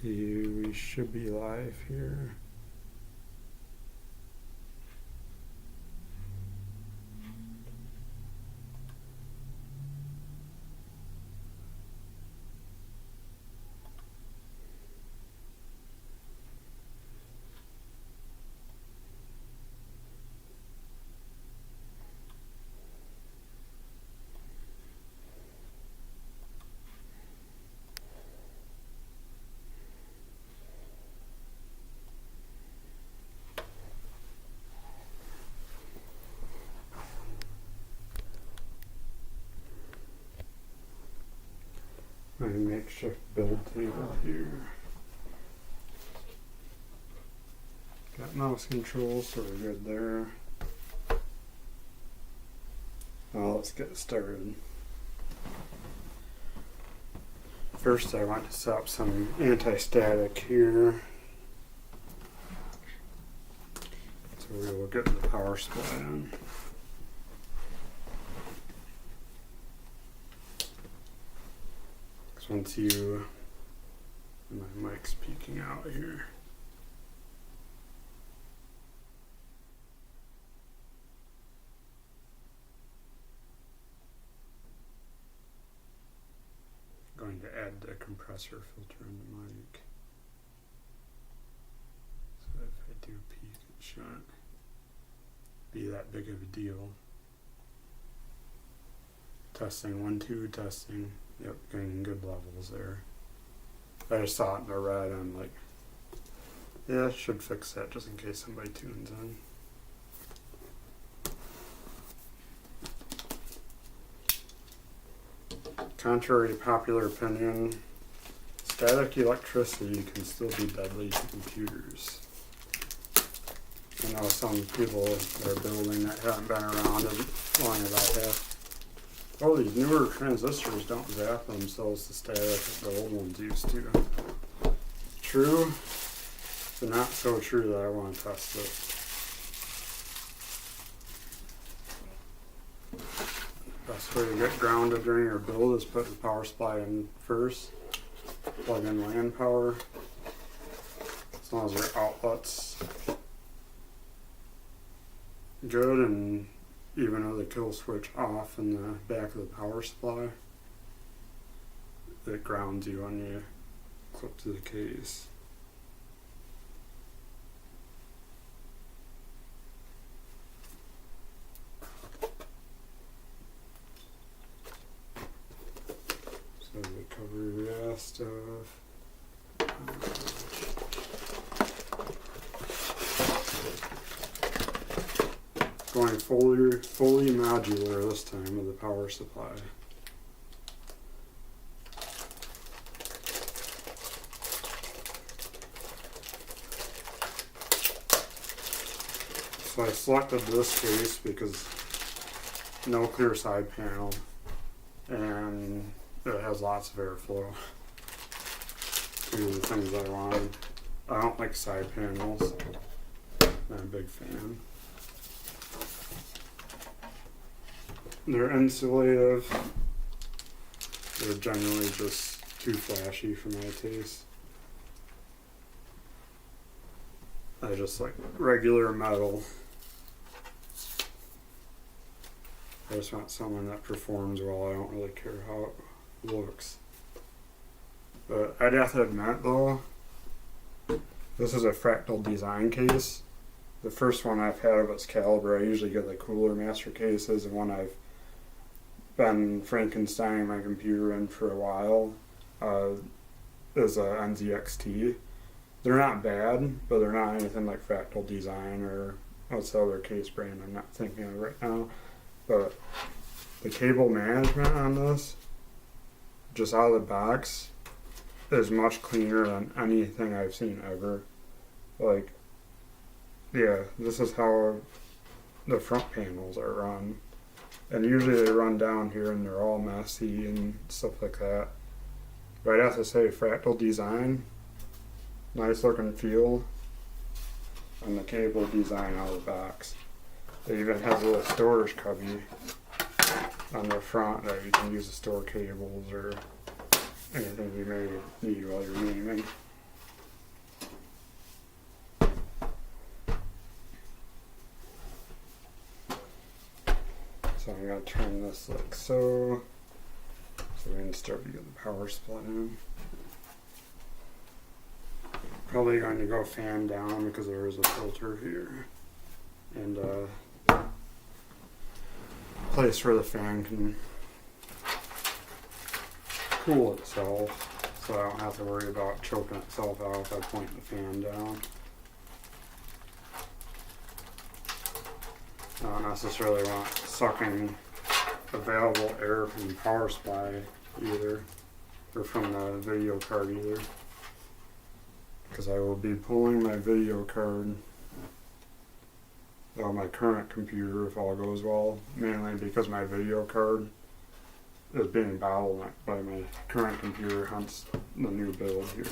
See, we should be live here. My makeshift build table here. Got mouse controls, so we're good there. Now let's get started. First I want to set up some anti-static here. So we will get the power supply on. Once you, my mic's peeking out here. Going to add the compressor filter in the mic. So if I do peak, it shouldn't be that big of a deal. Testing 1, 2, testing. Yep, getting good levels there. I just saw it in the red. I'm like, yeah, I should fix that just in case somebody tunes in. Contrary to popular opinion, static electricity can still be deadly to computers. I know some people that are building that haven't been around as long as I have. Oh, these newer transistors don't zap themselves to static as the old ones used to. True, but not so true that I want to test it. Best way to get grounded during your build is put the power supply in first. Plug in LAN power. As long as your outlet's good and even with the kill switch off in the back of the power supply, it grounds you when you clip to the case. So we cover that stuff. Going fully modular this time with the power supply. So I selected this case because no clear side panel and it has lots of airflow. Two of the things I wanted. I don't like side panels. I'm a big fan. They're insulative. They're generally just too flashy for my taste. I just like regular metal. I just want someone that performs well. I don't really care how it looks. But I'd have to admit though, this is a Fractal Design case. The first one I've had of its caliber, I usually get the Cooler Master cases, and one I've been Frankensteining my computer in for a while is a NZXT. They're not bad, but they're not anything like Fractal Design or what's the other case brand I'm not thinking of right now. But the cable management on this, just out of the box, is much cleaner than anything I've seen ever. Like, yeah, this is how the front panels are run. And usually they run down here and they're all messy and stuff like that. But I'd have to say Fractal Design, nice looking feel, and the cable design out of the box. They even have a little storage cubby on the front that you can use to store cables or anything you may need while you're gaming. So I'm going to turn this like so. So we can start to get the power supply in. Probably going to go fan down because there is a filter here. And place where the fan can cool itself, so I don't have to worry about choking itself out if I point the fan down. I don't necessarily want sucking available air from the power supply either, or from the video card either, because I will be pulling my video card on my current computer if all goes well, mainly because my video card is being bottlenecked by my current computer, hence the new build here.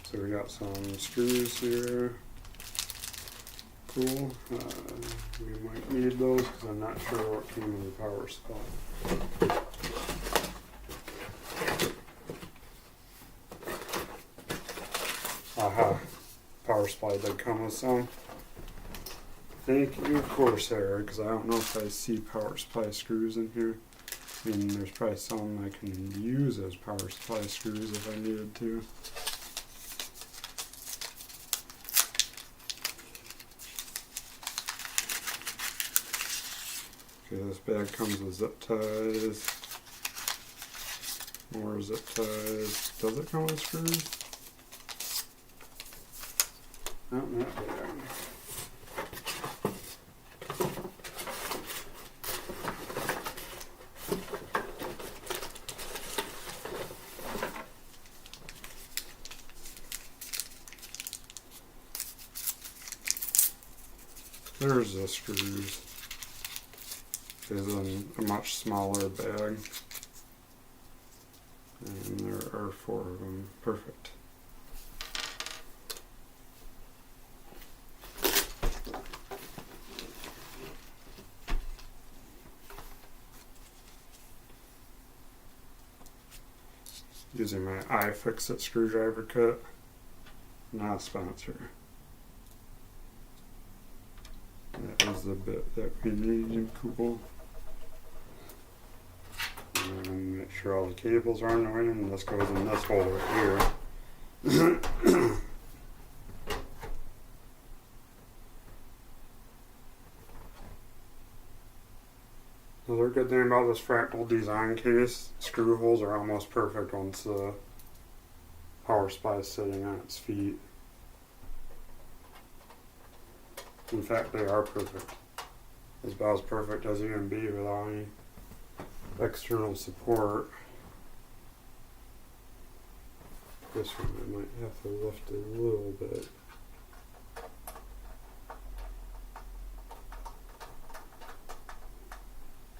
So we got some screws here. Cool. We might need those because I'm not sure what came in the power supply. Aha. Power supply did come with some. Thank you, Corsair, because I don't know if I see power supply screws in here. I mean, there's probably some I can use as power supply screws if I needed to. Okay, this bag comes with zip ties. More zip ties. Does it come with screws? Not in that bag. There's the screws. There's a much smaller bag. And there are 4 of them. Perfect. Using my iFixit screwdriver kit. Not a sponsor. That was the bit that we needed. Cool. And make sure all the cables are in the way, and this goes in this hole right here. Another good thing about this fractal design case, screw holes are almost perfect once the power supply is sitting on its feet. In fact, they are perfect. It's about as perfect as you can be without any external support. This one I might have to lift a little bit.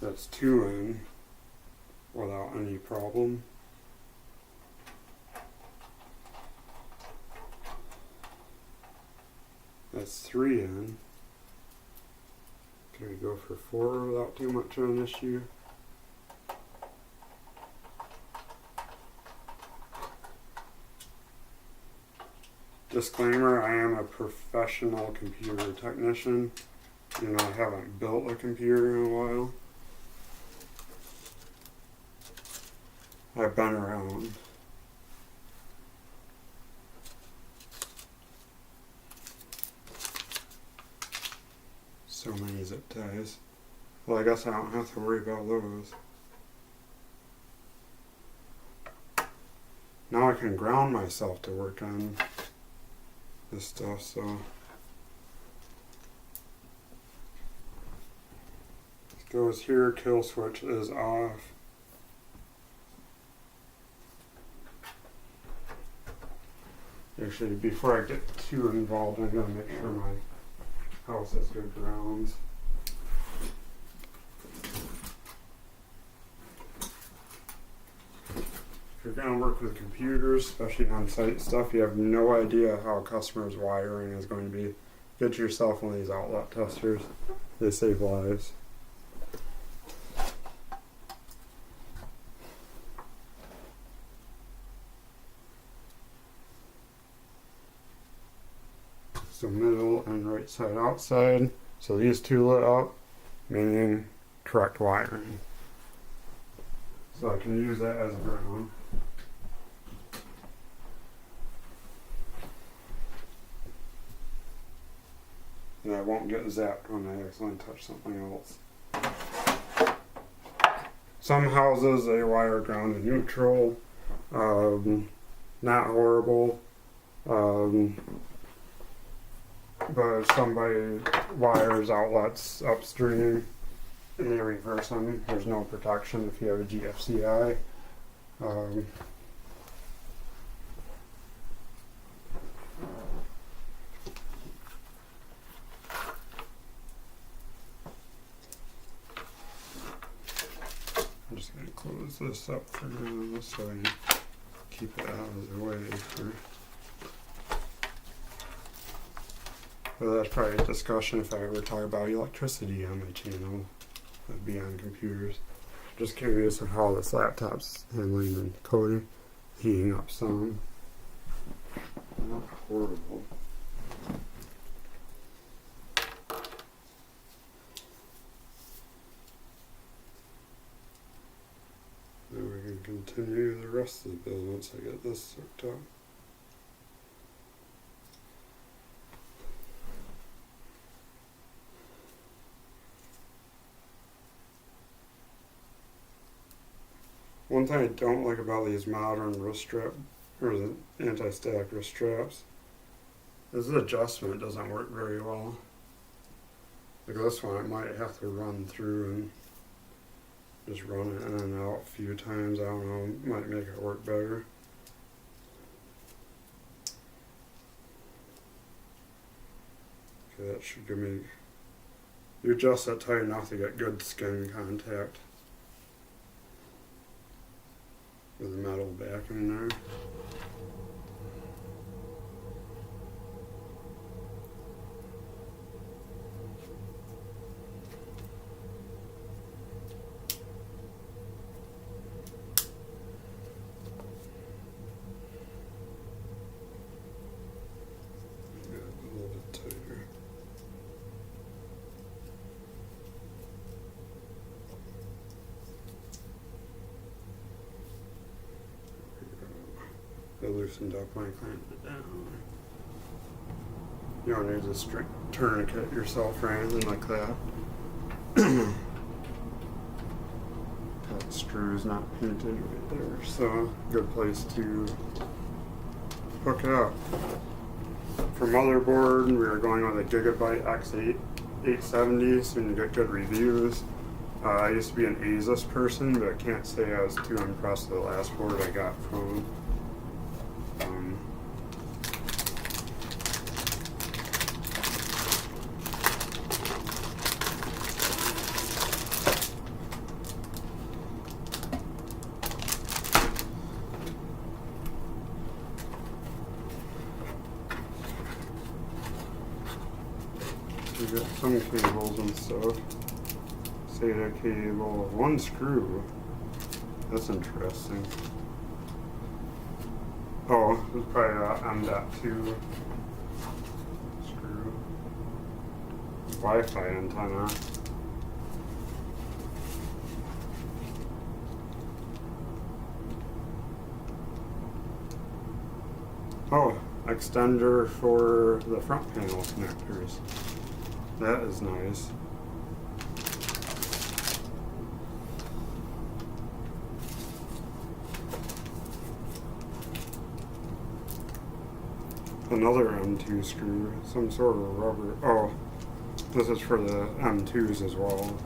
That's 2 in without any problem. That's 3 in. Can we go for 4 without too much of an issue? Disclaimer, I am a professional computer technician and I haven't built a computer in a while. I've been around. So many zip ties. Well, I guess I don't have to worry about those. Now I can ground myself to work on this stuff, so it goes here, kill switch is off. Actually, before I get too involved, I'm going to make sure my house has good grounds. If you're going to work with computers, especially on-site stuff, you have no idea how a customer's wiring is going to be. Get yourself one of these outlet testers. They save lives. So middle and right side outside. So these two lit up, meaning correct wiring. So I can use that as a ground. And I won't get zapped when I accidentally touch something else. Some houses they wire ground to neutral. Not horrible. But if somebody wires outlets upstream and they reverse them, there's no protection if you have a GFCI. I'm just going to close this up for now so I keep it out of the way. Well, that's probably a discussion if I ever talk about electricity on my channel. That'd be on computers. Just curious of how this laptop's handling and coding. Heating up some. Not horrible. Then we can continue the rest of the build once I get this hooked up. One thing I don't like about these modern wrist strap, or the anti-static wrist straps, is the adjustment doesn't work very well. Like this one, I might have to run through and just run it in and out a few times. I don't know, might make it work better. Okay, that should give me, you adjust that tight enough to get good skin contact with the metal back in there. Yeah, a little bit tighter. I loosened up when I clamped it down. You don't need to tourniquet yourself or anything like that. That screw's not painted right there, so good place to hook it up. For motherboard, we are going with a Gigabyte X8 870, so you can get good reviews. I used to be an Asus person, but I can't say I was too impressed with the last board I got from we got some cables and stuff. SATA cable, one screw. That's interesting. Oh, it's probably an M.2 screw. Wi-Fi antenna. Oh, extender for the front panel connectors. That is nice. Another M2 screw, some sort of rubber. Oh, this is for the M2s as well.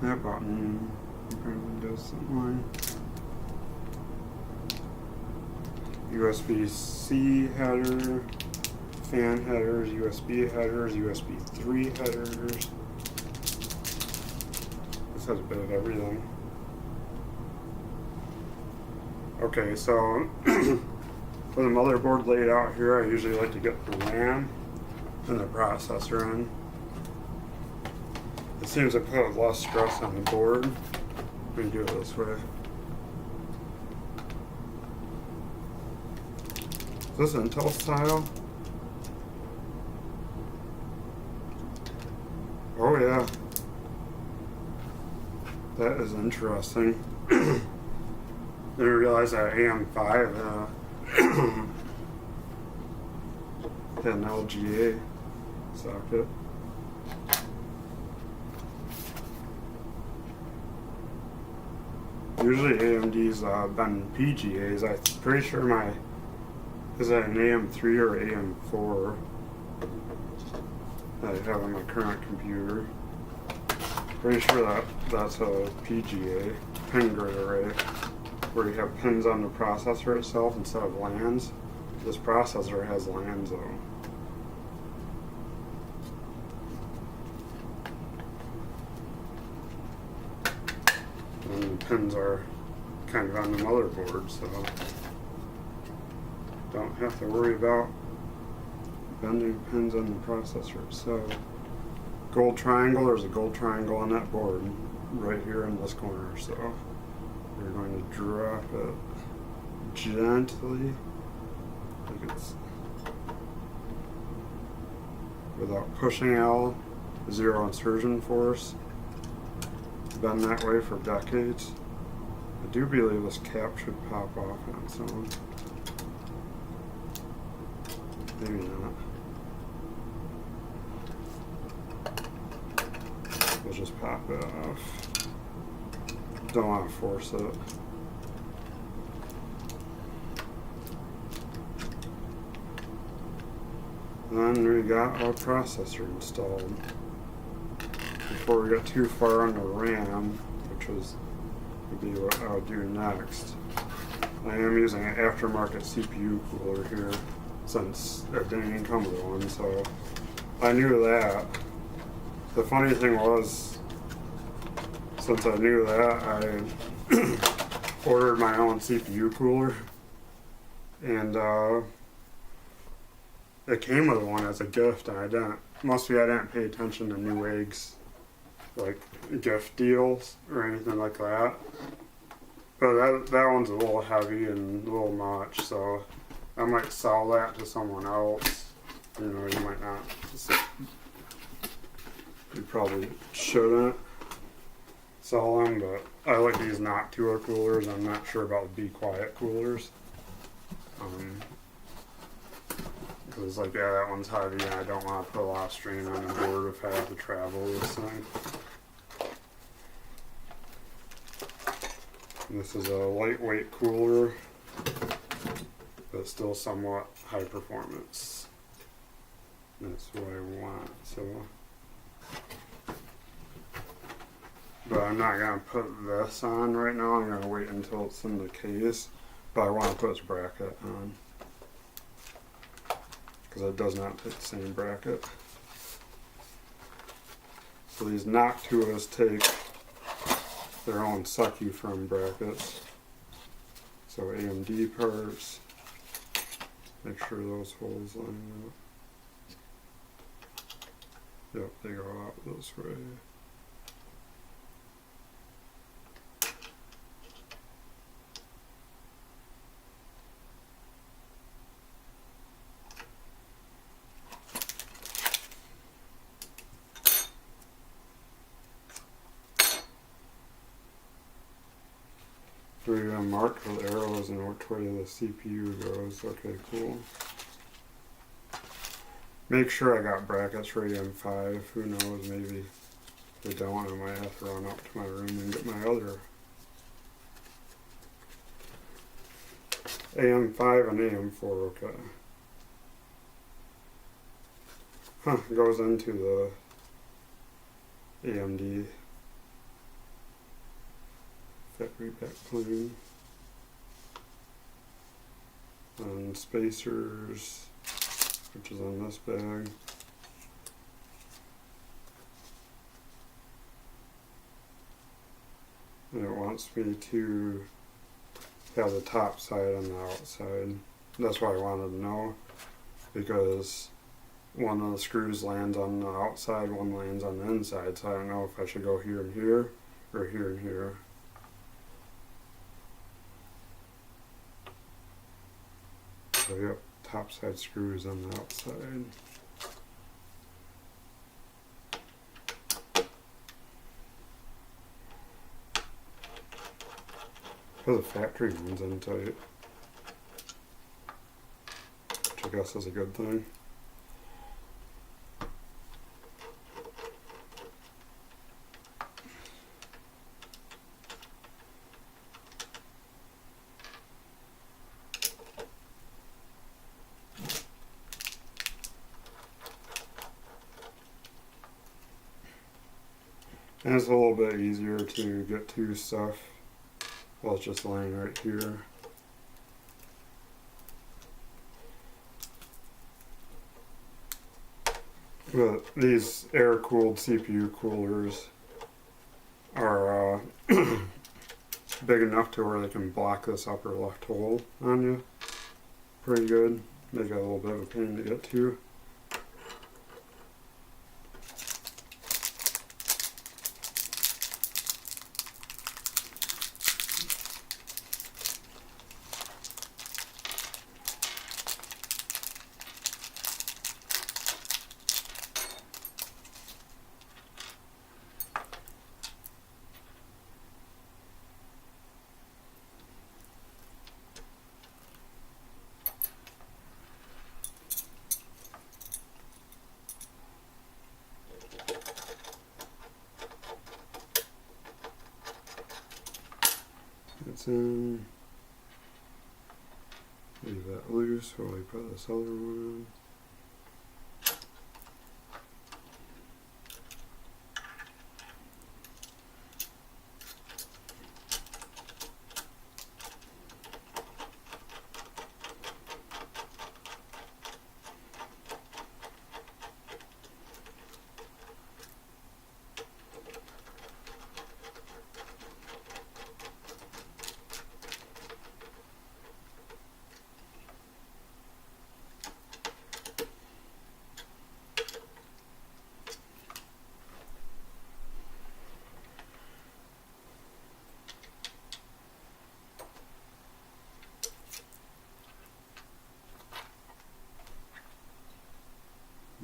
That button apparently does something. USB-C header, fan headers, USB headers, USB 3 headers. This has a bit of everything. Okay, so with the motherboard laid out here, I usually like to get the RAM and the processor in. It seems to put less stress on the board when you do it this way. Is this Intel style? Oh yeah. That is interesting. Didn't realize that AM5 had an LGA socket. Usually AMD's been PGAs. I'm pretty sure my is that an AM3 or AM4 that I have on my current computer. Pretty sure that's a PGA, pin grid array, where you have pins on the processor itself instead of LANs. This processor has LANs though. And the pins are kind of on the motherboard, so don't have to worry about bending pins on the processor itself. Gold triangle, there's a gold triangle on that board right here in this corner, so you're going to drop it gently, like it's without pushing out, zero insertion force. Been that way for decades. I do believe this cap should pop off on its own. Maybe not. We'll just pop it off. Don't want to force it. Then we got our processor installed. Before we get too far on the RAM, which would be what I would do next, I am using an aftermarket CPU cooler here since it didn't come with one, so I knew that. The funny thing was, since I knew that, I ordered my own CPU cooler, and it came with one as a gift, and I didn't pay attention to Newegg's like gift deals or anything like that. But that one's a little heavy and a little much, so I might sell that to someone else. You know, you might not. You probably shouldn't sell them, but I like these Noctua coolers. I'm not sure about the Be Quiet coolers. Because like, yeah, that one's heavy and I don't want to put a lot of strain on the board if I have to travel this thing. This is a lightweight cooler, but still somewhat high performance. That's what I want, so. But I'm not going to put this on right now. I'm going to wait until it's in the case. But I want to put this bracket on, because it does not fit the same bracket. So these Noctuas take their own sucky-from brackets. So AMD parts, make sure those holes line up. Yep, they go out this way. So you're gonna mark with arrows and which way the CPU goes. Okay, cool. Make sure I got brackets for AM5. Who knows, maybe if they don't, I might have to run up to my room and get my other AM5 and AM4, okay. Huh, goes into the AMD factory back plane. And spacers, which is on this bag. and it wants me to have the top side on the outside. That's what I wanted to know, because one of the screws lands on the outside, one lands on the inside, so I don't know if I should go here and here or here and here. So yep, top side screws on the outside. For the factory ones in tight, which I guess is a good thing. And it's a little bit easier to get to stuff while it's just laying right here. But these air-cooled CPU coolers are big enough to where they can block this upper left hole on you pretty good. They got a little bit of a pain to get to. It's in. Leave that loose while we put this other one in.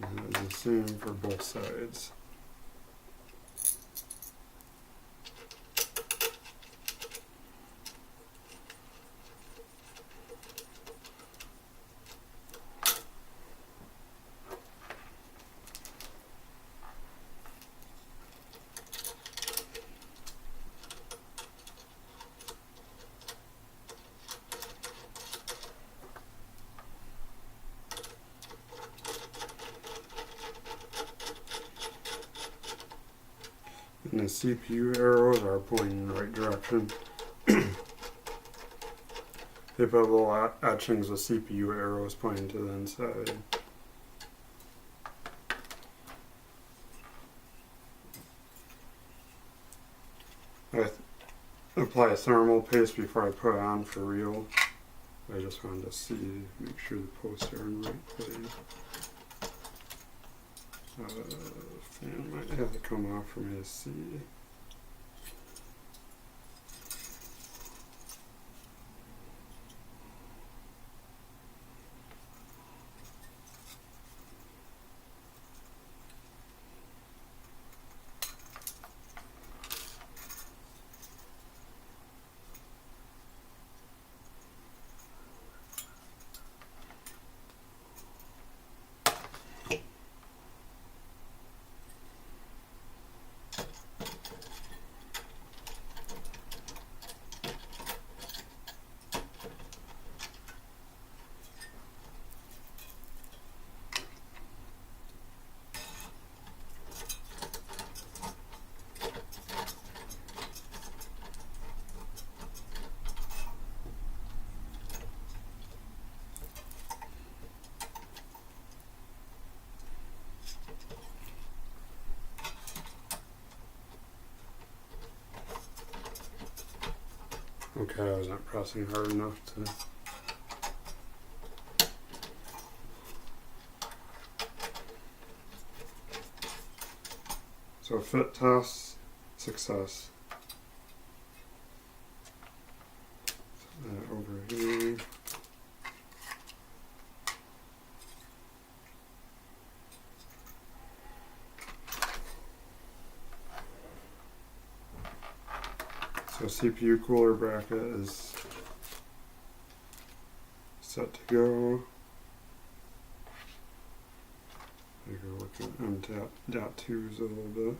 And it's the same for both sides. And the CPU arrows are pointing in the right direction. They put little etchings of CPU arrows pointing to the inside. I apply a thermal paste before I put it on for real. I just wanted to see, make sure the posts are in the right place. Fan might have to come off for me to see. Okay, I wasn't pressing hard enough to. So fit test, success. Over here. So CPU cooler bracket is set to go. I go look at MTAP.2s a little bit.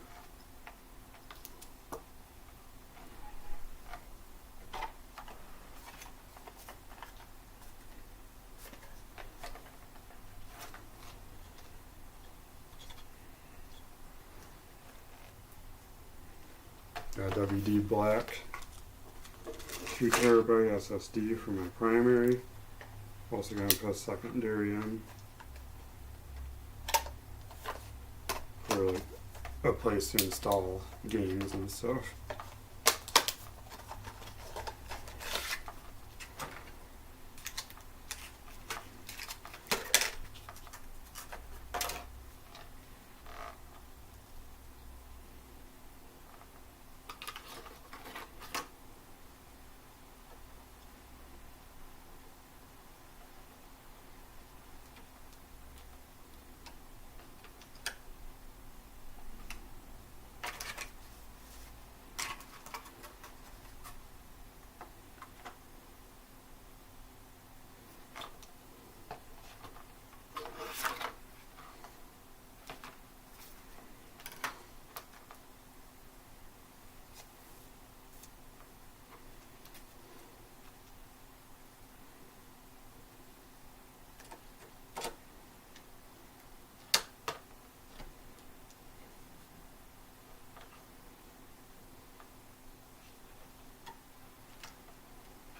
WD black, 2 terabyte SSD for my primary. Also gonna put a secondary in for like a place to install games and stuff.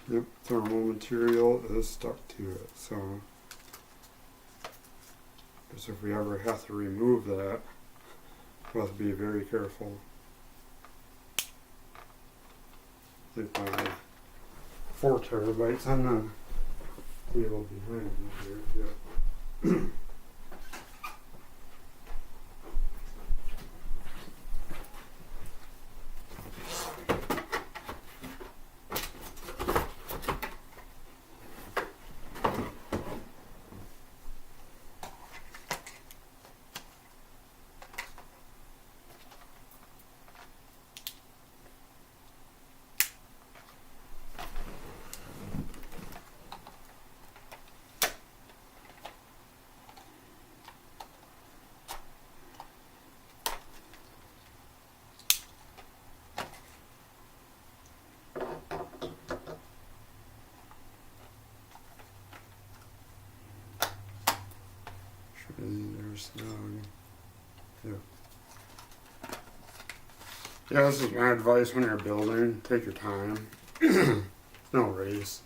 Yep, thermal material is stuck to it, so if we ever have to remove that, we'll have to be very careful. I think my 4 terabytes on the table behind me here. Yep. There's yeah. Yeah, this is my advice when you're building. Take your time. No race.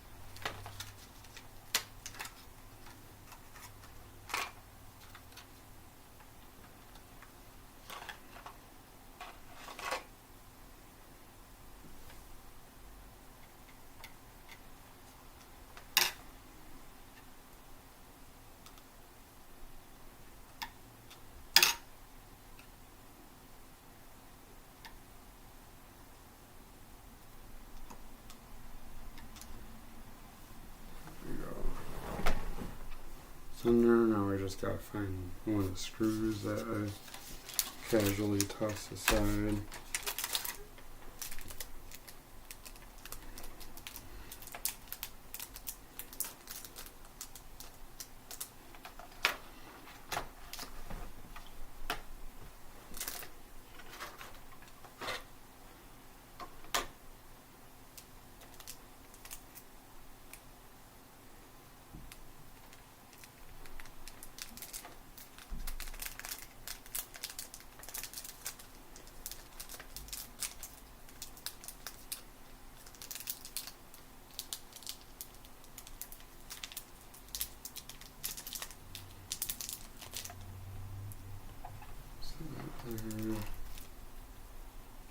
Now we just gotta find one of the screws that I casually toss aside.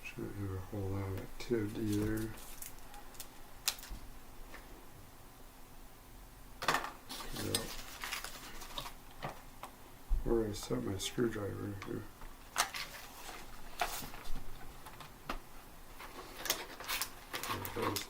Shouldn't have a whole lot of activity there. set my screwdriver here. There it goes.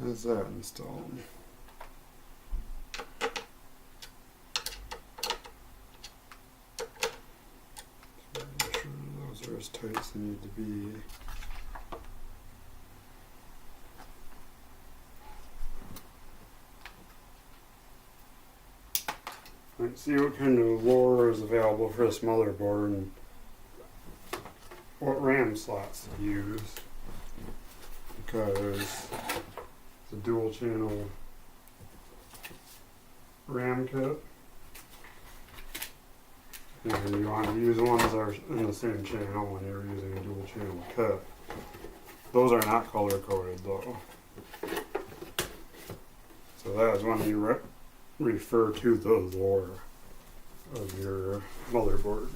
How's that installed? So make sure those are as tight as they need to be. Let's see what kind of lore is available for this motherboard and what RAM slots to use, because it's a dual channel RAM kit and you want to use ones that are in the same channel when you're using a dual channel kit. Those are not color coded though, so that is when you refer to the lore of your motherboard.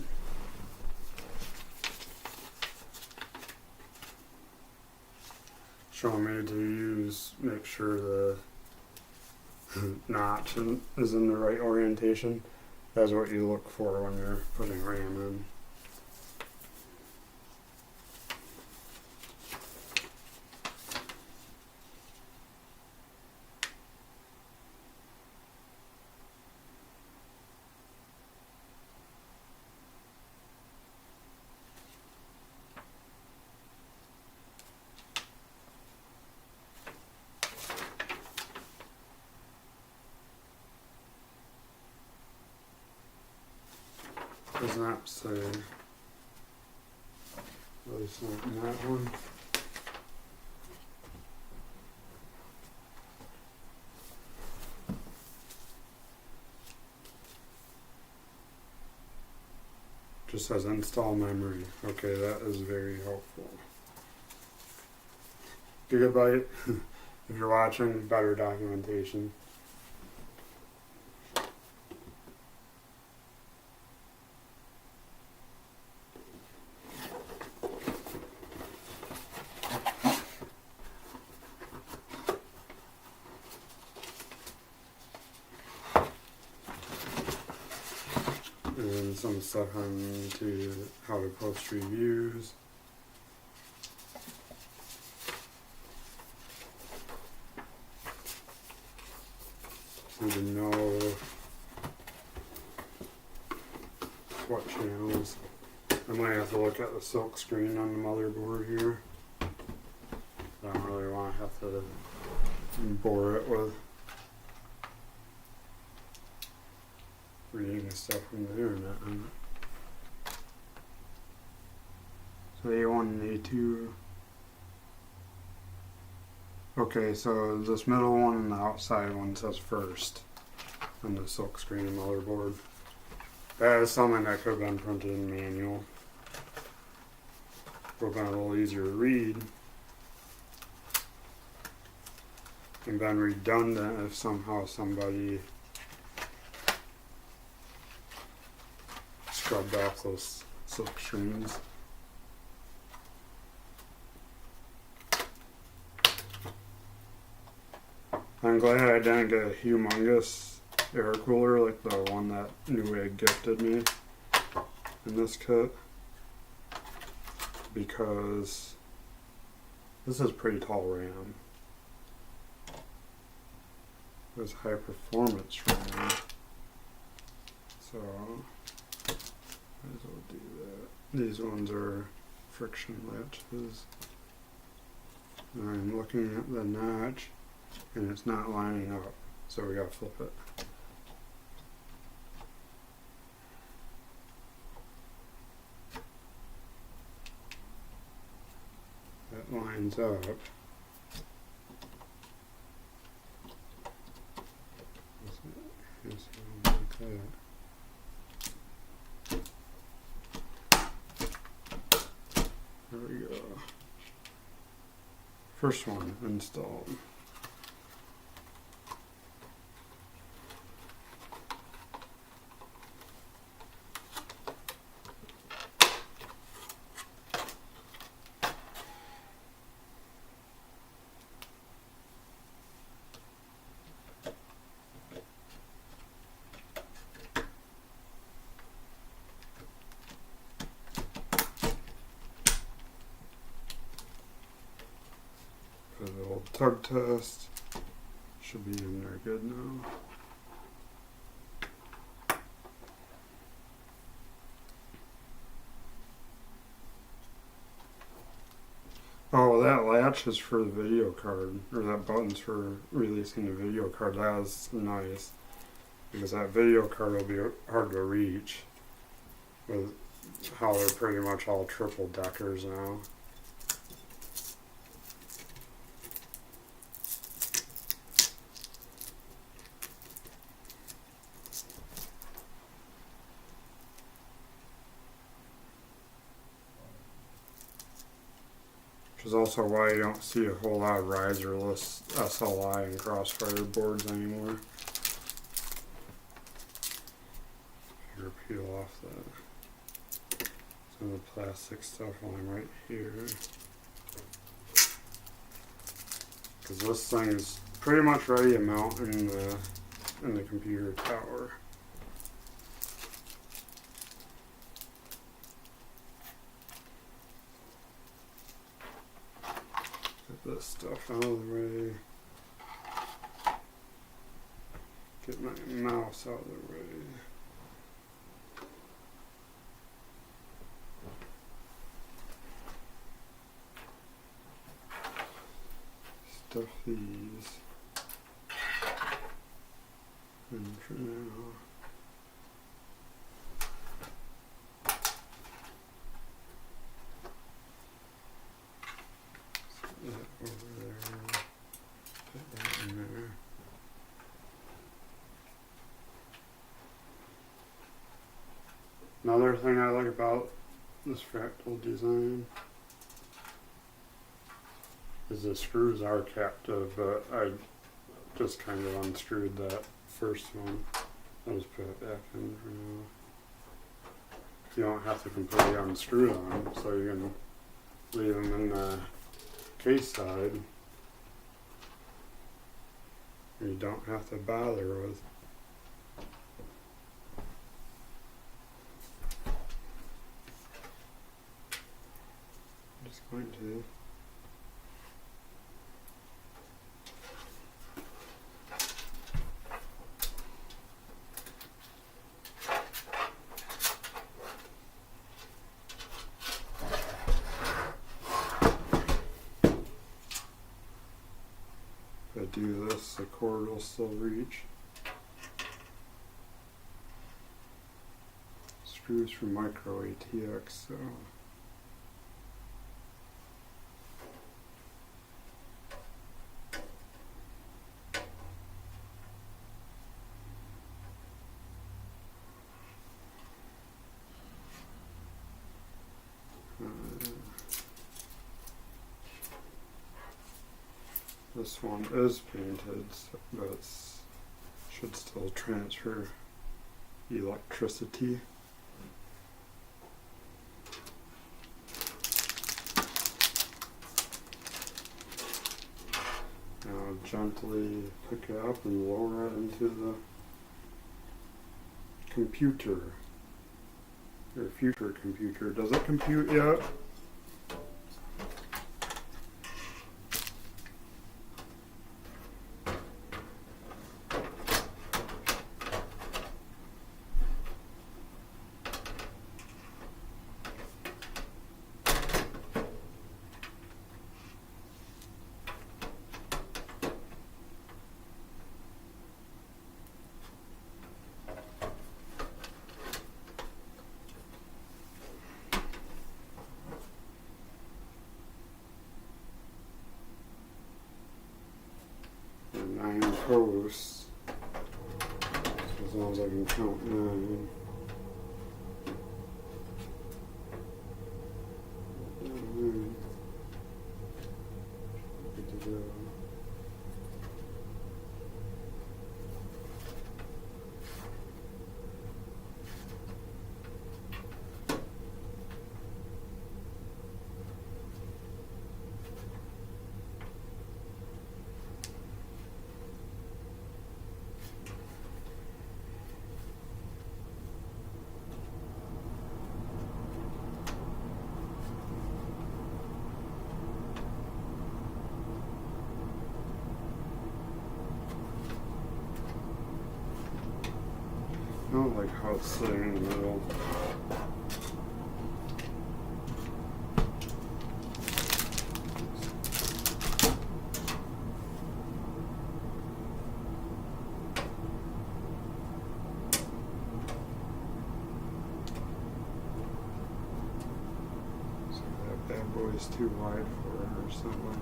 Showing me to make sure the notch is in the right orientation. That's what you look for when you're putting RAM in. Does not say, at least not in that one. Just says install memory. Okay, that is very helpful. Gigabyte, if you're watching, better documentation. And some stuff on to how to post reviews. Need to know what channels. I might have to look at the silk screen on the motherboard here. I don't really want to have to bore it with reading stuff from the internet. So A1 and A2. Okay, so this middle one and the outside one says first on the silk screen motherboard. That is something that could have been printed in manual. Would have been a little easier to read. And been redundant if somehow somebody scrubbed off those silk screens. I'm glad I didn't get a humongous air cooler like the one that Newegg gifted me in this kit, because this is pretty tall RAM. It's high performance RAM, so might as well do that. These ones are friction latches. And I'm looking at the notch and it's not lining up, so we gotta flip it. That lines up. that. There we go. First one installed. For the old tug test, should be in there good now. Oh, that latch is for the video card, or that button's for releasing the video card. That was nice, because that video card will be hard to reach with how they're pretty much all triple deckers now. Which is also why you don't see a whole lot of riserless SLI and Crossfire boards anymore. Here, peel off some of the plastic stuff while I'm right here. Because this thing is pretty much ready to mount in the computer tower. Get this stuff out of the way. Get my mouse out of the way. Stuff these. And for now, set that over there. Put that in there. Another thing I like about this fractal design is the screws are captive, but I just kind of unscrewed that first one. I'll just put it back in for now. You don't have to completely unscrew them, so you can leave them in the case side. You don't have to bother with. I'm just going to. If I do this, the cord will still reach. Screws from Micro ATX, so. This one is painted, but it should still transfer electricity. Now gently pick it up and lower it into the computer, your future computer. Does it compute yet? And 9 posts. So As long as I can count 9. 9. Good to go. I don't like how it's sitting in the middle. So that bad boy's too wide for it or something.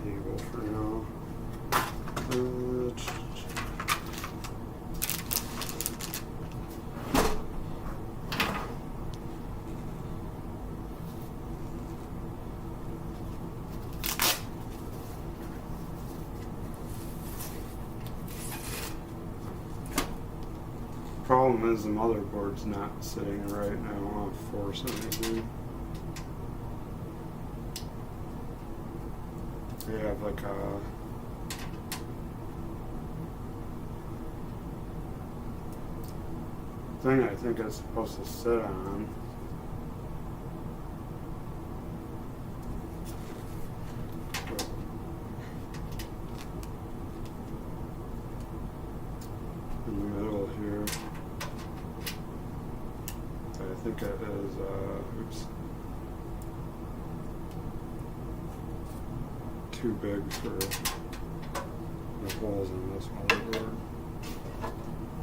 Table for now. Problem is the motherboard's not sitting right now. I want to force anything. We have like a thing I think it's supposed to sit on. In the middle here. I think it is, oops. Too big for the holes in this motherboard.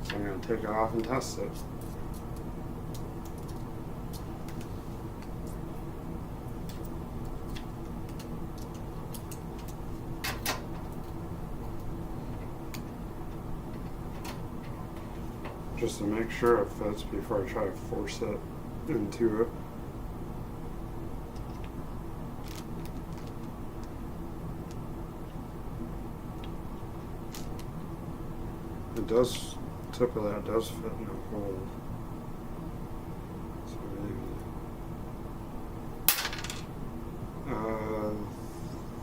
So I'm going to take it off and test it. Just to make sure it fits before I try to force it into it. It does, tip of that does fit in a hole. So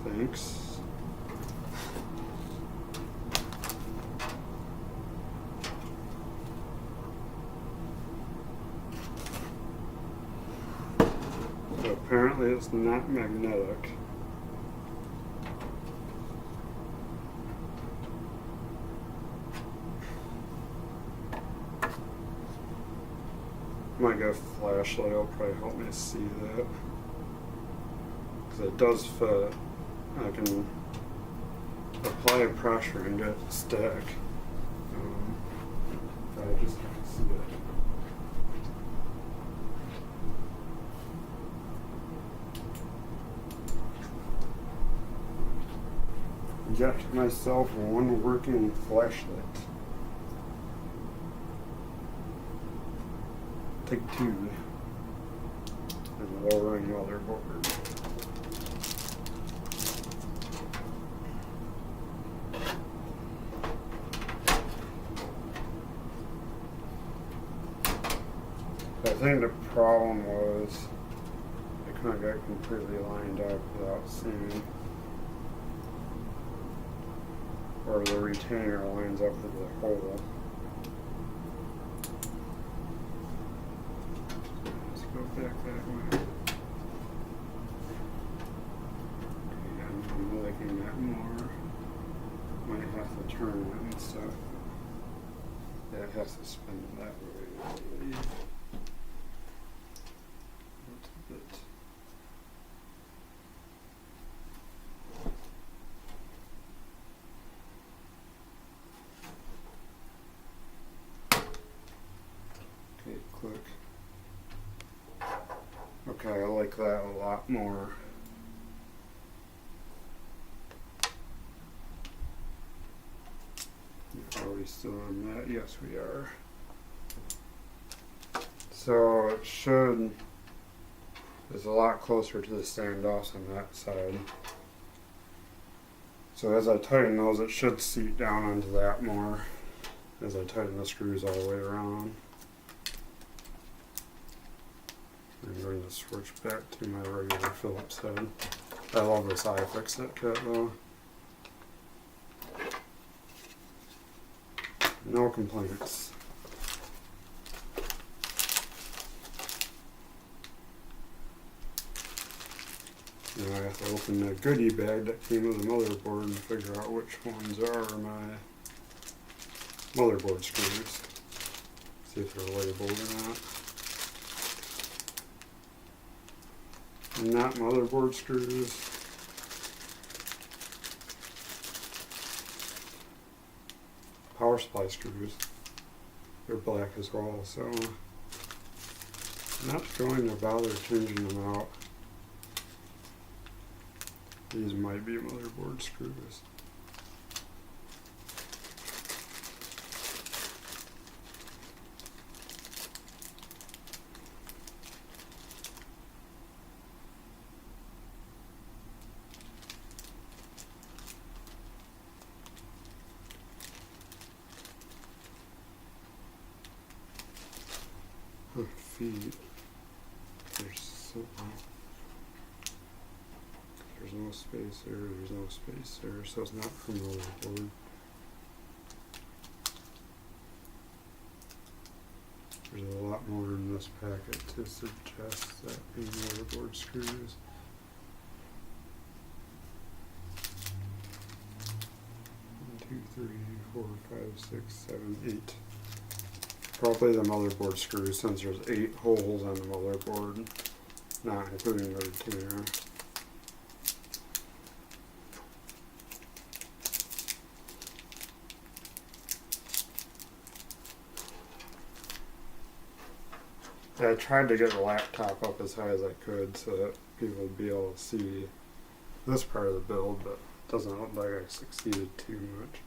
maybe, thanks. So apparently it's not magnetic. Might get a flashlight, it'll probably help me see that. Because it does fit. I can apply pressure and get it to stick. I just can't see it. Got myself one working flashlight. Take 2. And lowering motherboard. I think the problem was I not get completely lined up without seeing. Or the retainer lines up with the hole. Let's go back that way. Okay, I'm liking that more. Might have to turn it and stuff. Yeah, it has to spin that way, I believe. A bit. Okay, click. Okay, I like that a lot more. Are we still on that? Yes, we are. So it should. It's a lot closer to the standoffs on that side. So as I tighten those, it should seat down onto that more as I tighten the screws all the way around. I'm going to switch back to my regular Phillips head. I love this iFixit kit though. No complaints. Now I have to open the goodie bag that came with the motherboard and figure out which ones are my motherboard screws. See if they're labeled or not. Not motherboard screws. Power supply screws. They're black as well, so I'm not going to bother changing them out. These might be motherboard screws. Feet. There's no space there. There's no space there, so it's not from the motherboard. There's a lot more in this packet to suggest that being motherboard screws. One, two, three, 4, 5, 6, 7, 8. Probably the motherboard screws, since there's 8 holes on the motherboard, not including the retainer. Yeah, I tried to get the laptop up as high as I could so that people would be able to see this part of the build, but it doesn't look like I succeeded too much.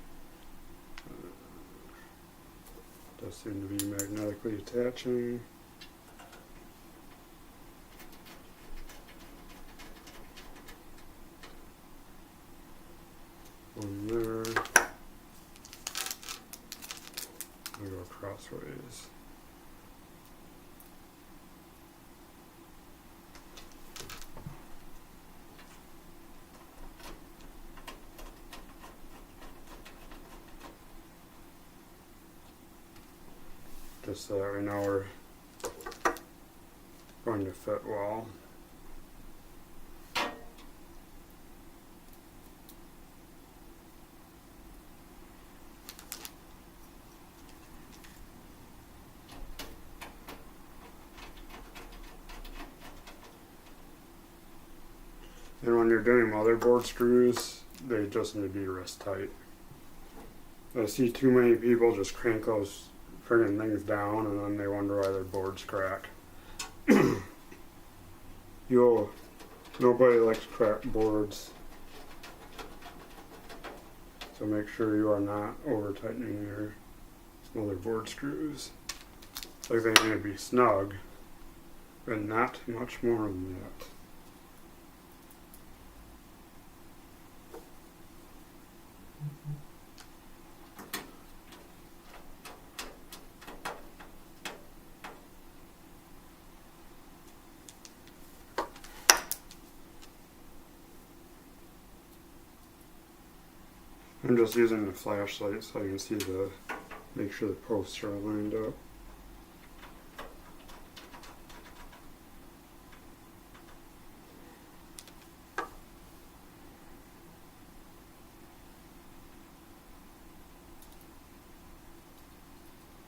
Does seem to be magnetically attaching. One there. I go crossways. Just so that we know we're going to fit well. And when you're doing motherboard screws, they just need to be wrist tight. I see too many people just crank those friggin' things down and then they wonder why their boards crack. Nobody likes cracked boards. So make sure you are not over tightening your motherboard screws. Like they need to be snug, but not much more than that. I'm just using the flashlight so I can see make sure the posts are lined up.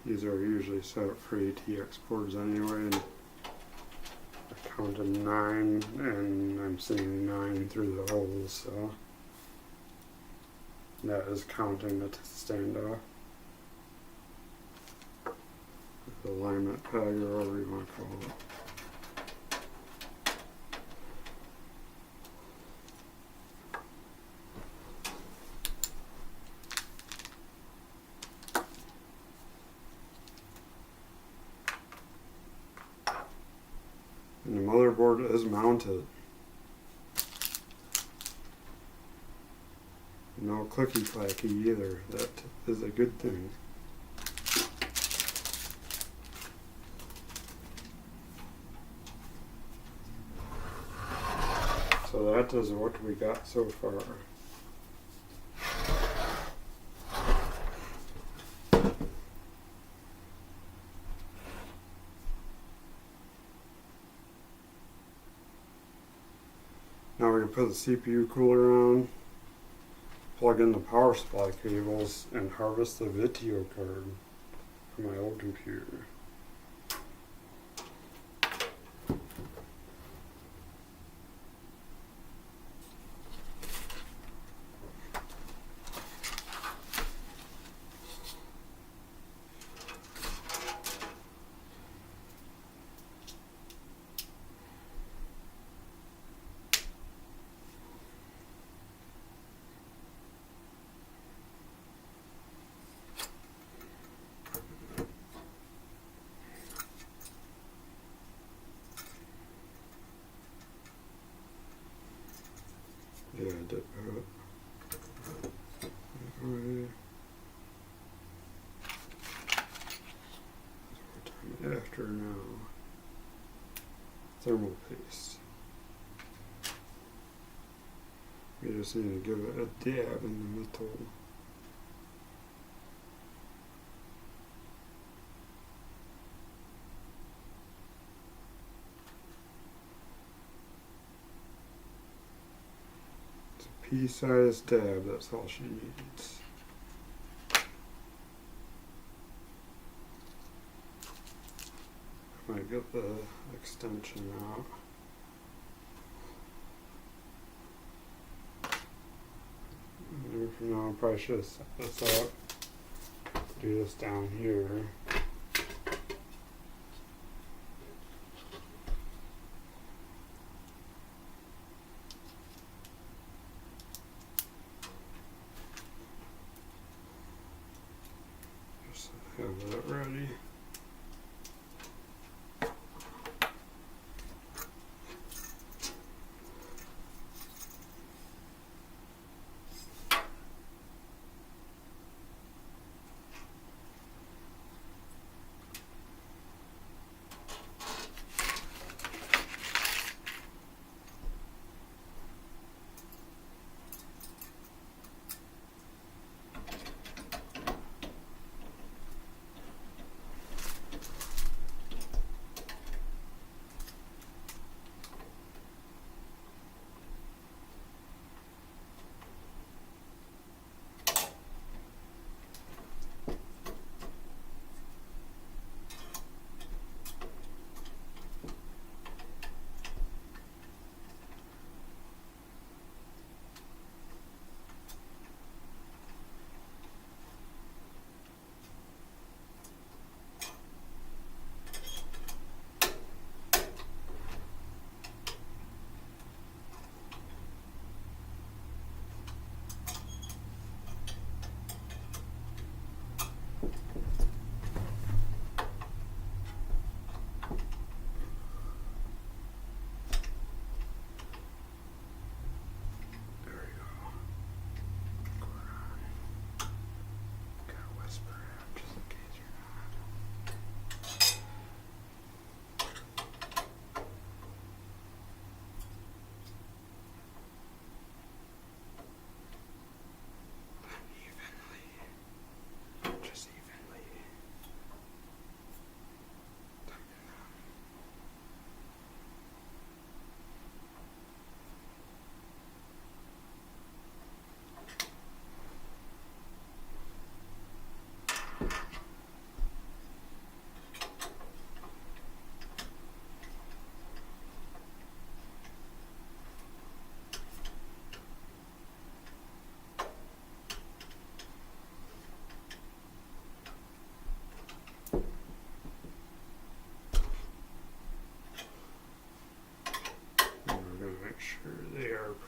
These are usually set up for ATX boards anyway, and I counted 9 and I'm seeing 9 through the holes, so that is counting the standoff. The alignment peg or whatever you want to call it. And the motherboard is mounted. No clicky clacky either. That is a good thing. So that is what we got so far. Now we're going to put the CPU cooler on, plug in the power supply cables, and harvest the video card from my old computer. Yeah, I did put it that way. What time after now? Thermal paste. We just need to give it a dab in the middle. Pea-sized dab, that's all she needs. Might get the extension out. And for now, I probably should have set this up. Do this down here. Have that ready.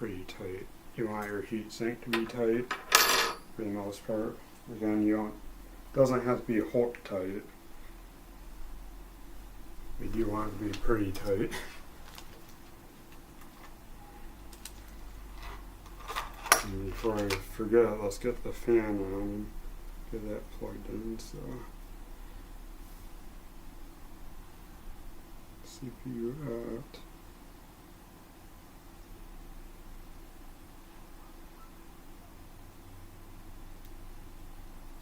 pretty tight. You want your heat sink to be tight for the most part. Again, you don't, doesn't have to be Hulk tight. But you want it to be pretty tight. And before I forget, let's get the fan on. Get that plugged in. So CPU out.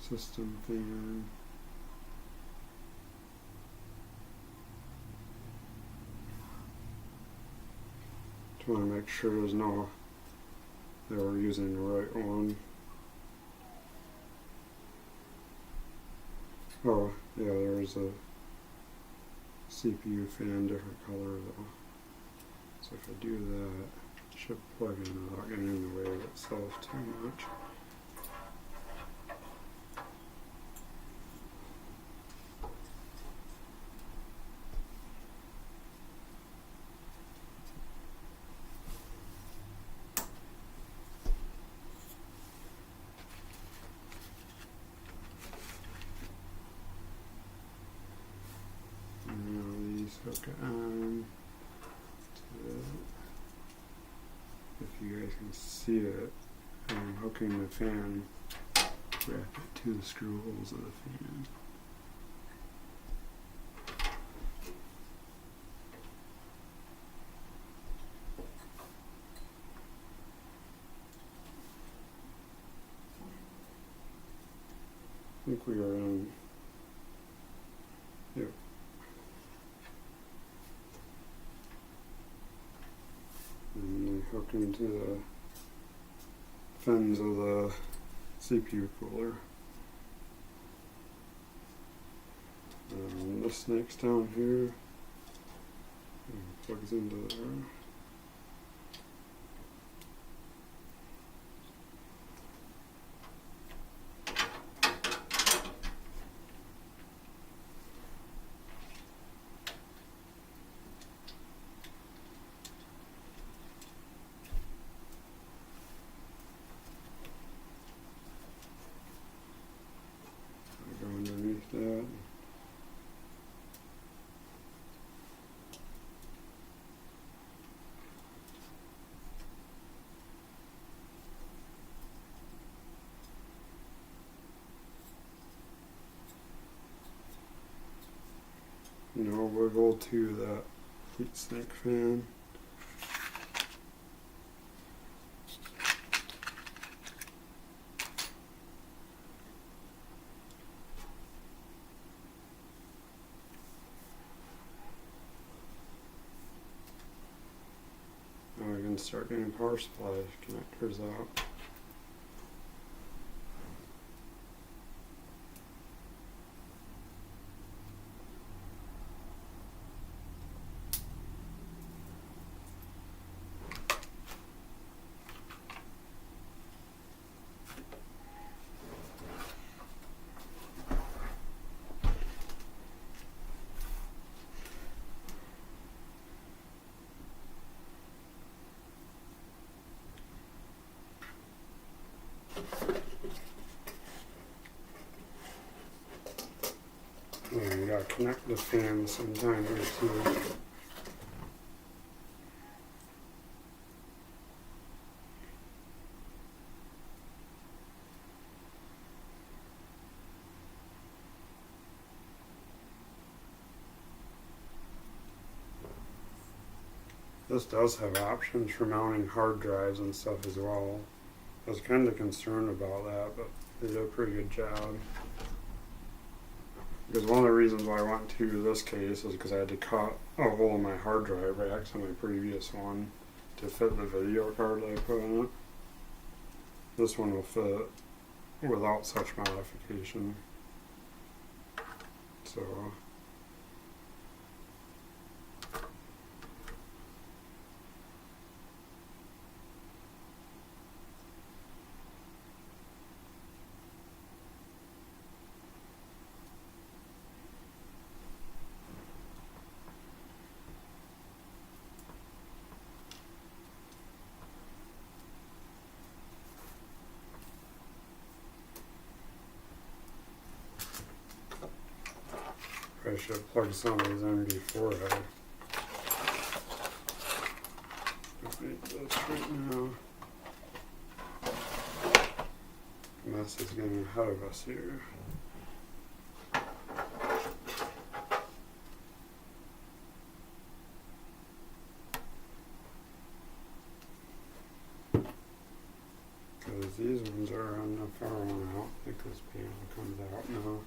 System fan. Just want to make sure there's no, that we're using the right one. Oh, yeah, there's a CPU fan, different color though. So if I do that, it should plug in without getting in the way of itself too much. Hook it on to, if you guys can see it, I'm hooking the fan bracket to the screw holes of the fan. I think we are in, yep. And they hook into the fins of the CPU cooler. And this snake's down here and plugs into there. Underneath that. You know, wiggle to that heat sink fan. Now we can start getting power supply connectors out. And we gotta connect the fan sometime here too. This does have options for mounting hard drives and stuff as well. I was kind of concerned about that, but they did a pretty good job. Because one of the reasons why I went to this case is because I had to cut a hole in my hard drive rack to my previous one to fit the video card that I put in it. This one will fit without such modification. So I should have plugged some of these in before I don't need this right now. Mess is getting ahead of us here. Because these ones are on the far one out. I think this panel comes out now.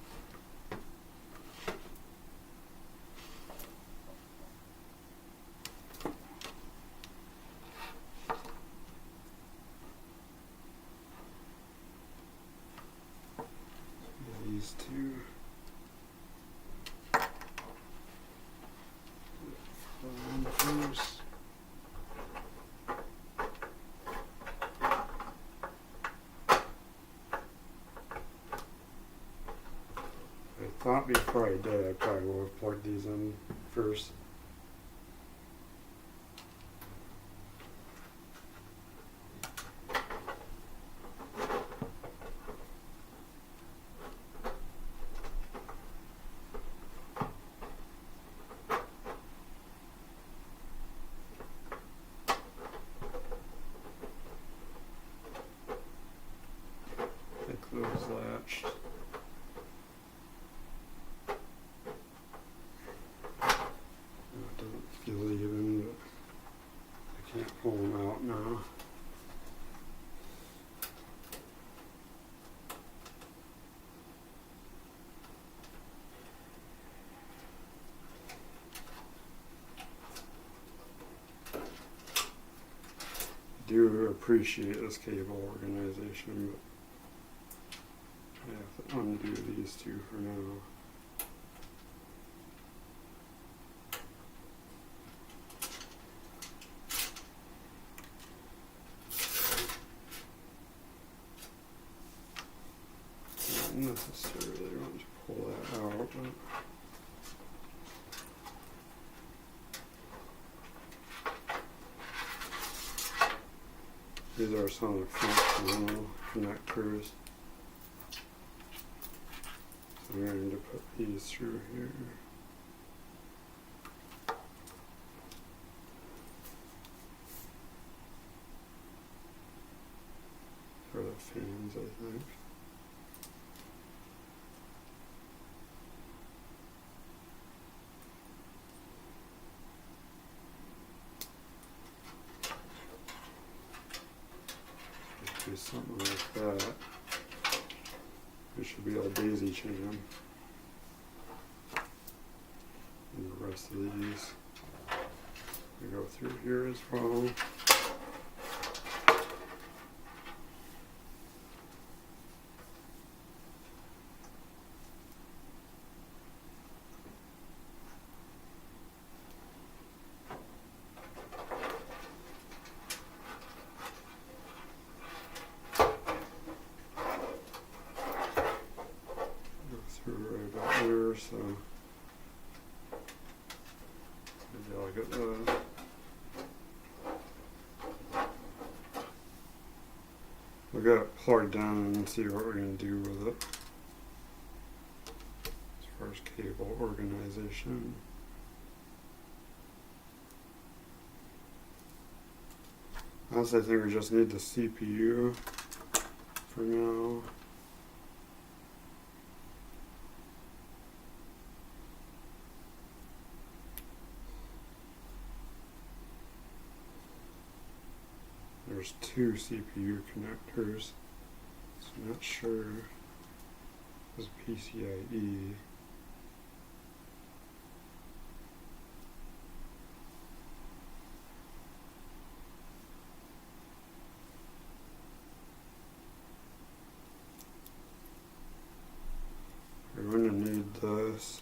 These two. First. I thought before I did, I probably would have plugged these in first. I close latched. It doesn't feel even, but I can't pull them out now. I do appreciate this cable organization, but I have to undo these two for now. Not necessarily want to pull that out, but these are some of the front panel connectors. So I'm going to put these through here. For the fans, I think. Do something like that. It should be a daisy chain. And the rest of these we go through here as well. Right about there, so maybe I'll get that. We'll get it plugged in and see what we're going to do with it as far as cable organization. Honestly, I think we just need the CPU for now. There's two CPU connectors, so I'm not sure. This is PCIe. We're going to need this.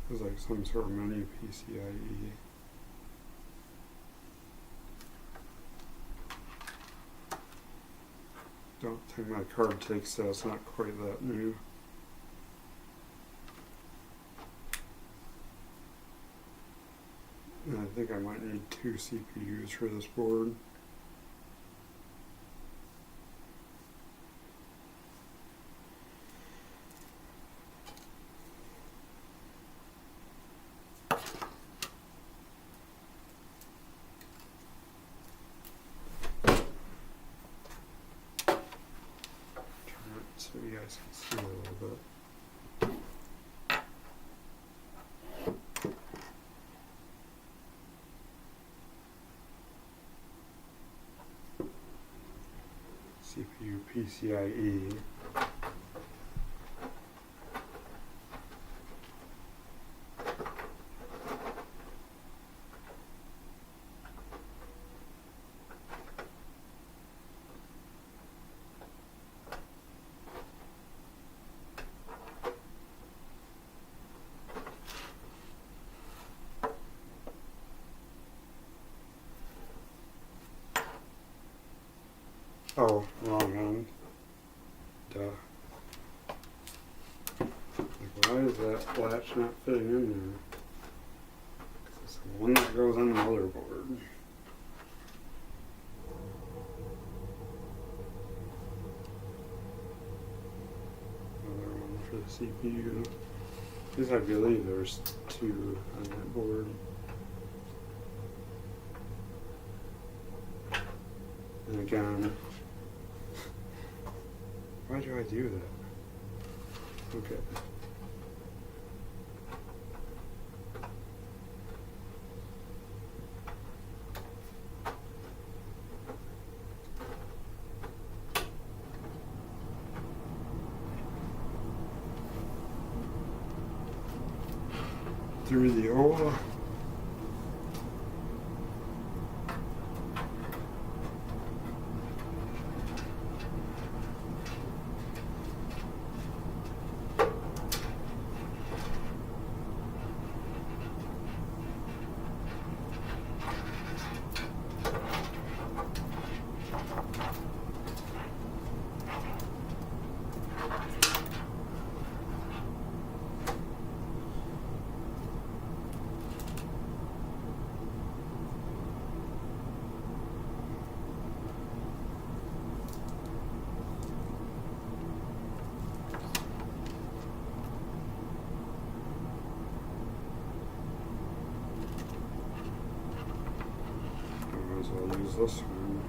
It's like some sort of mini PCIe. Don't think my card takes that, it's not quite that new. And I think I might need two CPUs for this board. guys can see a little bit. CPU PCIe. Oh, wrong end. Duh. Like, why is that latch not fitting in there? 'Cause it's the one that goes on the motherboard. Another one for the CPU. At least I believe there's two on that board. And again, why do I do that? Okay. Through the hole. Might as well use this one.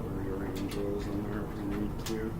Rearrange those in there if we need to.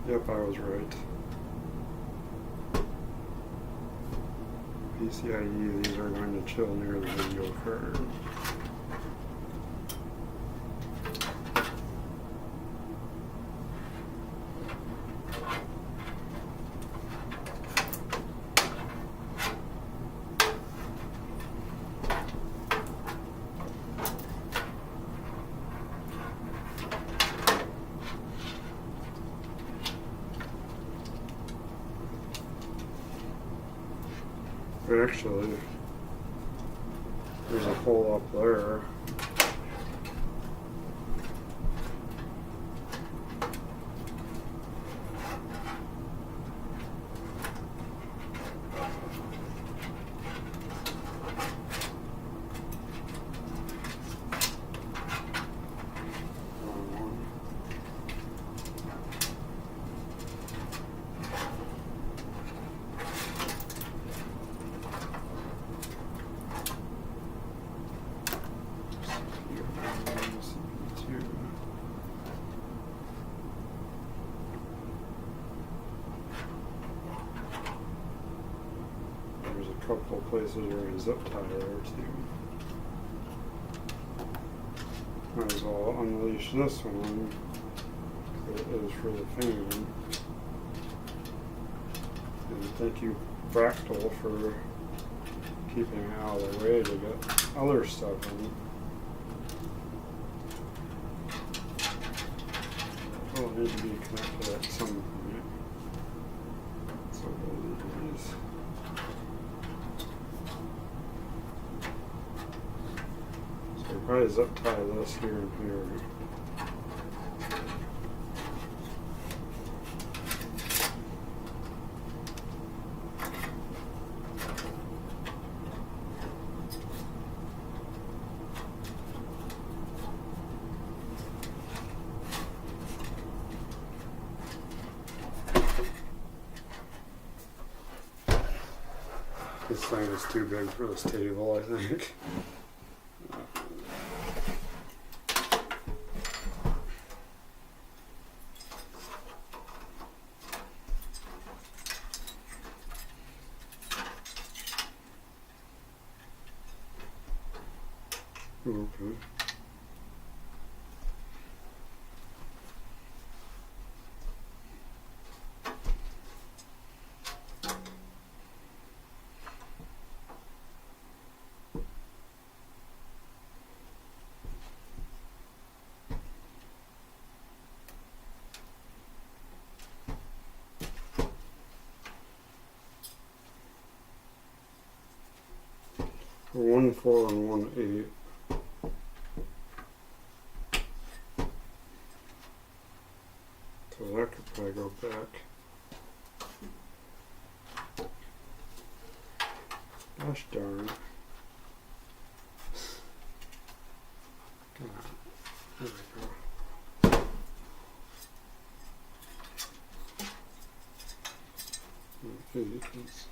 Yep, I was right. PCIe, these are going to chill near the video card. Actually, there's a hole up there. Wrong one. couple of places where I zip tie there too. Might as well unleash this one. It is for the fan. And thank you, Fractal, for keeping it out of the way to get other stuff in. Will need to be connected at some point. So we'll leave these. So we'll probably zip tie this here and here. This thing is too big for this table, I think. Okay. One 4 and 1 8. So that could probably go back. Gosh darn it. Come on. There we go. Is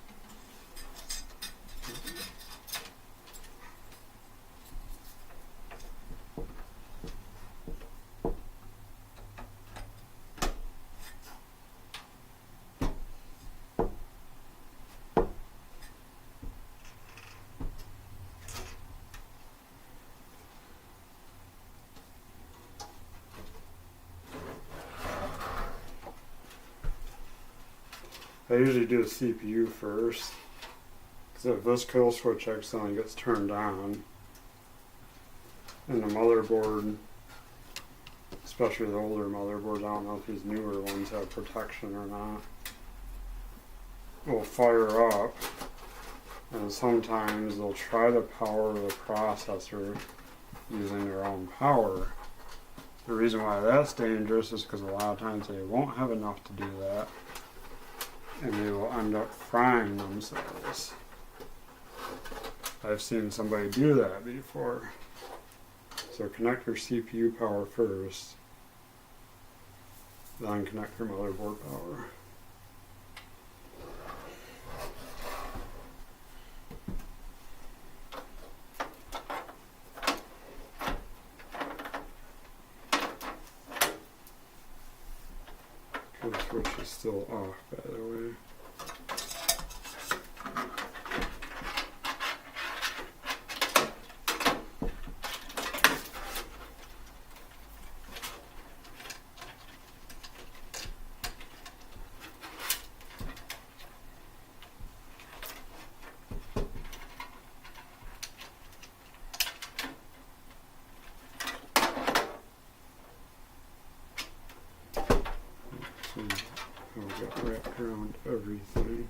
I usually do the CPU first, because if this kill switch accidentally gets turned on, and the motherboard, especially the older motherboards, I don't know if these newer ones have protection or not, will fire up, and sometimes they'll try to power the processor using their own power. The reason why that's dangerous is because a lot of times they won't have enough to do that, and they will end up frying themselves. I've seen somebody do that before. So connect your CPU power first, then connect your motherboard power. The switch is still off, by the way. Got wrapped around everything.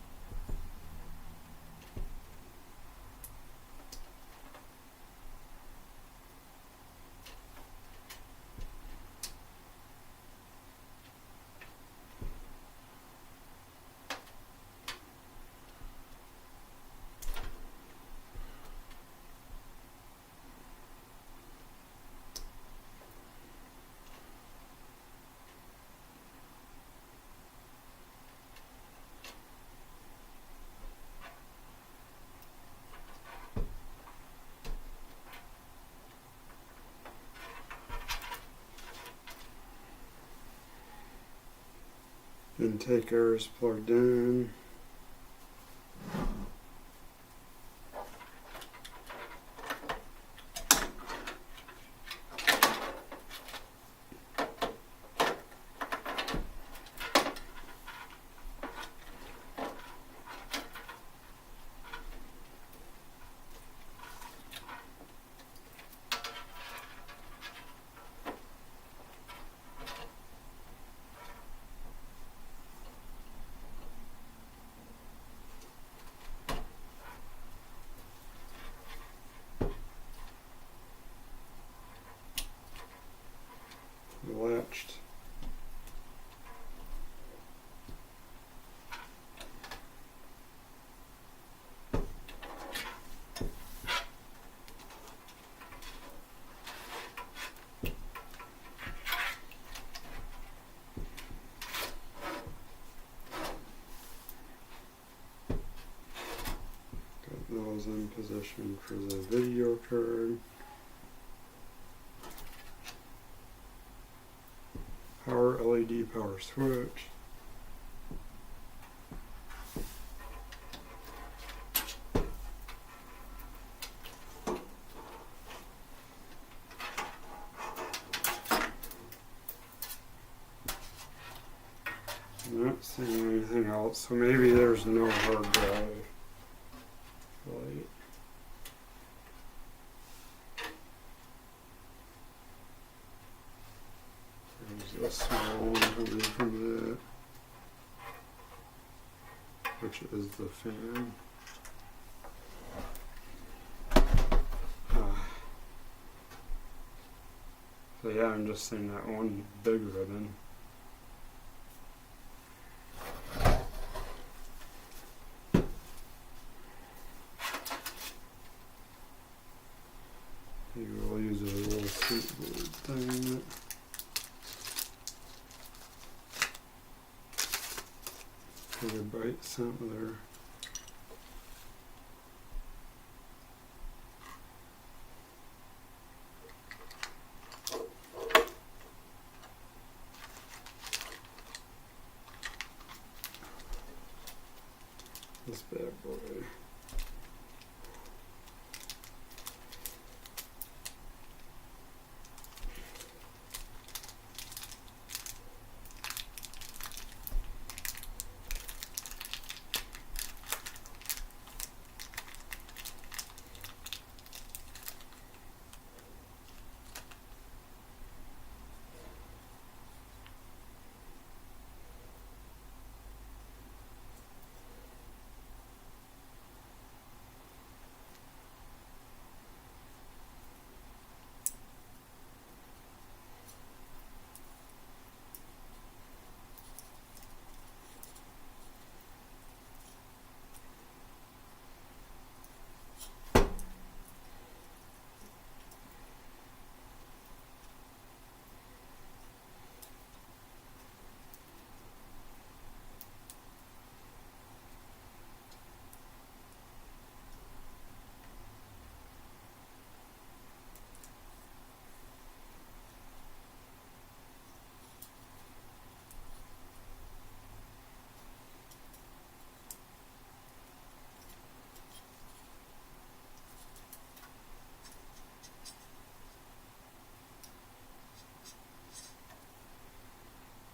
Intake air is plugged in. those in position for the video card. Power LED power switch. Not seeing anything else, so maybe there's no hard drive. Light. There's a small one away from that, which is the fan. So yeah, I'm just seeing that one big ribbon. Maybe we'll use a little switchboard thing. Get a bright sampler. This bad boy.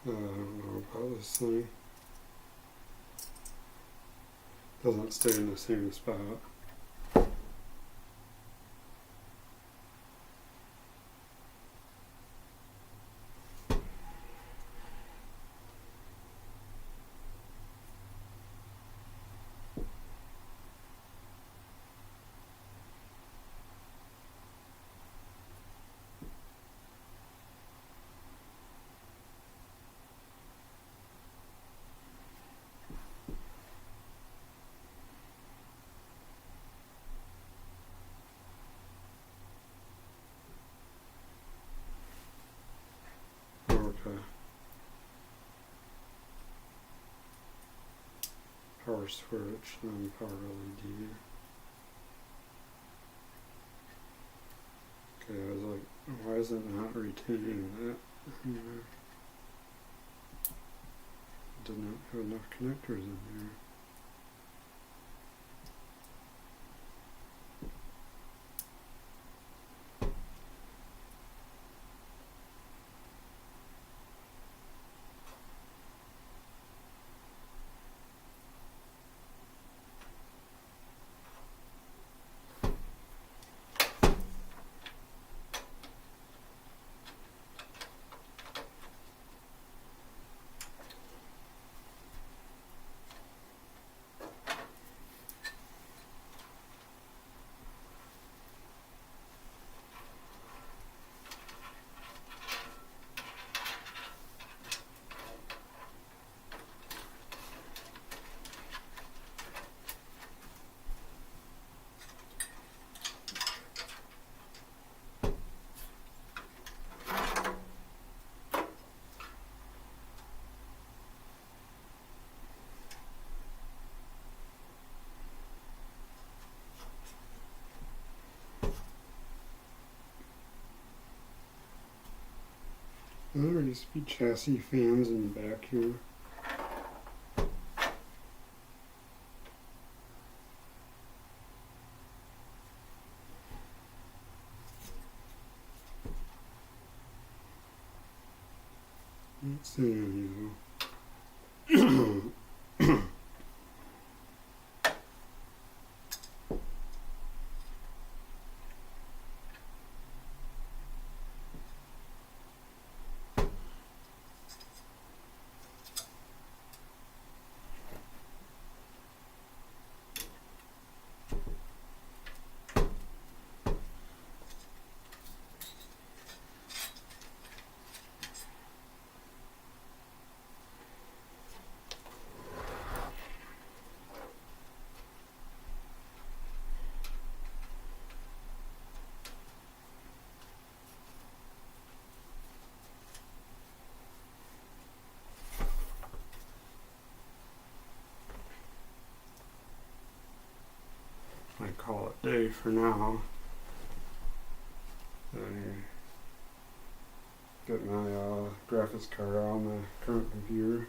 I don't know about this thing. Doesn't stay in the same spot. Okay. Power switch and power LED. Okay, I was like, why is it not retaining that? Did not have enough connectors in there. high-speed chassis fans in the back here. Let's see. I call it day for now. I get my graphics card on the current computer.